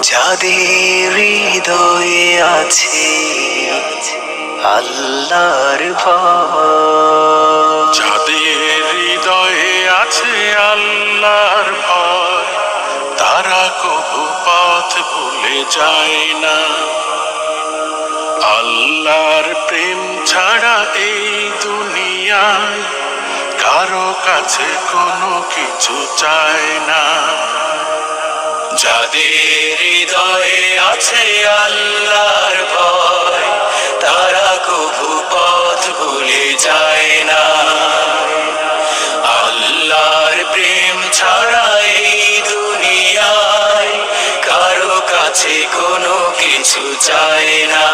যাদের হৃদয়ে আছে আল্লাহর ভয়, যাদের হৃদয়ে আছে আল্লাহর ভয়, তারা কবু পথ ভুলে যায় না। আল্লাহর প্রেম ছাড়া এই দুনিয়ায় কারো কাছে কোনো কিছু চায় না। যাদের হৃদয়ে আছে আল্লাহর ভয়, তারা কবু পথ ভুলে যায় না। আল্লাহর প্রেম ছাড়া এই দুনিয়ায় কারো কাছে কোনো কিছু চায় না।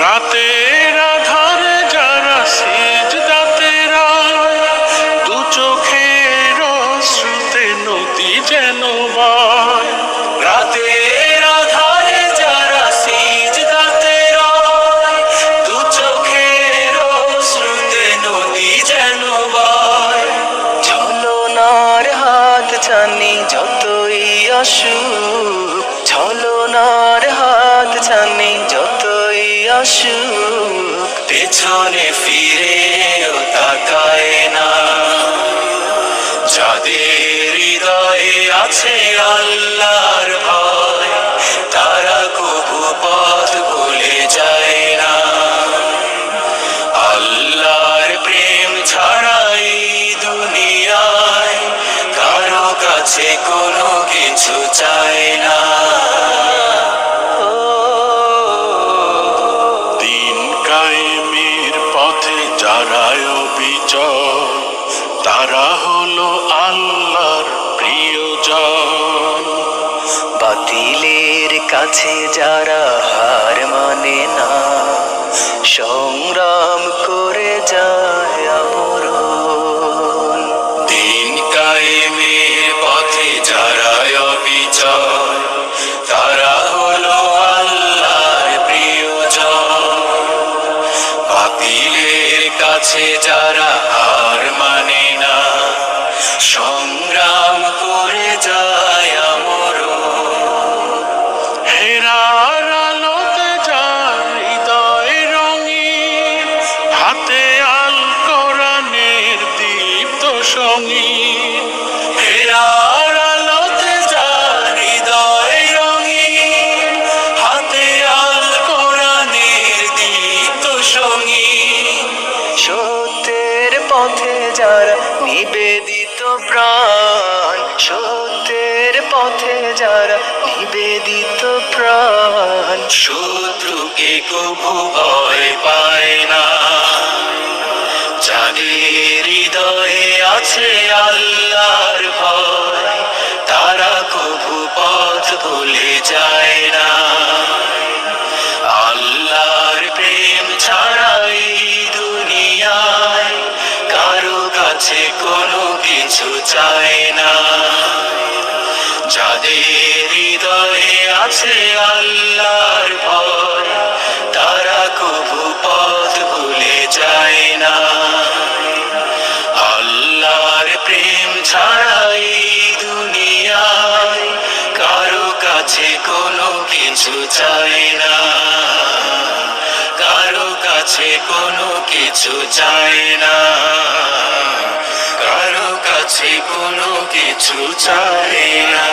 রাতের আধারে যারা সিজদাতে রয়, দু চোখের অশ্রুতে নদী যেন বয়। রাতের আধারে যারা সিজদাতে রয়, দু চোখের অশ্রুতে নদী যেন বয়। ছলনার হাত ছানি যতই আসুক, ছলনার হাত ছানি যতই আসুক, পেছনে ফিরেও তাকায় না। যাদের হৃদয়ে আছে আল্লাহর ভয়, তারা কবু পথ ভুলে যায় না। আল্লাহর প্রেম ছাড়া এই দুনিয়ায় কারো কাছে কোনো কিছু চায় না। দিন কায়েমের পথে যারা অবিচল, তারা হলো আল্লাহর প্রিয়জন। বাতিলের কাছে যারা হার মানে না, সংগ্রাম করে যায় আমরণ। দিন কায়েমের পথে যারা অবিচল, তারা হলো আল্লাহর প্রিয়জন। বাতিলের কাছে যারা হার মানে না, সংগ্রাম করে যায় আমরণ। হেরার আলোতে যার হৃদয় রঙিন, হাতে আল কোরআনের দীপ্ত সঙ্গীন। হেরার আলোতে যার হৃদয় রঙিন, হাতে আল কোরআনের দীপ্ত সঙ্গীন। সত্যের পথে যারা নিবেদিত প্রাণ, সত্যের পথে যারা নিবেদিত প্রাণ, শত্রুকে কবু ভয় পায় না। যাদের হৃদয়ে আছে আল্লাহর ভয়, তারা কবু পথ ভুলে যায় না। আল্লাহর প্রেম ছাড়া এই দুনিয়ায় কারো কাছে কোনো কিছু চায় না। যাদের হৃদয়ে আছে আল্লাহর ভয়, তারা কবু পথ ভুলে যায় না। আল্লাহর প্রেম ছাড়া এই দুনিয়ায় কারো কাছে কোনো কিছু চায় না। কারো কাছে কোনো কিছু চায় না। কারো কাছে কোনো কিছু চায় না।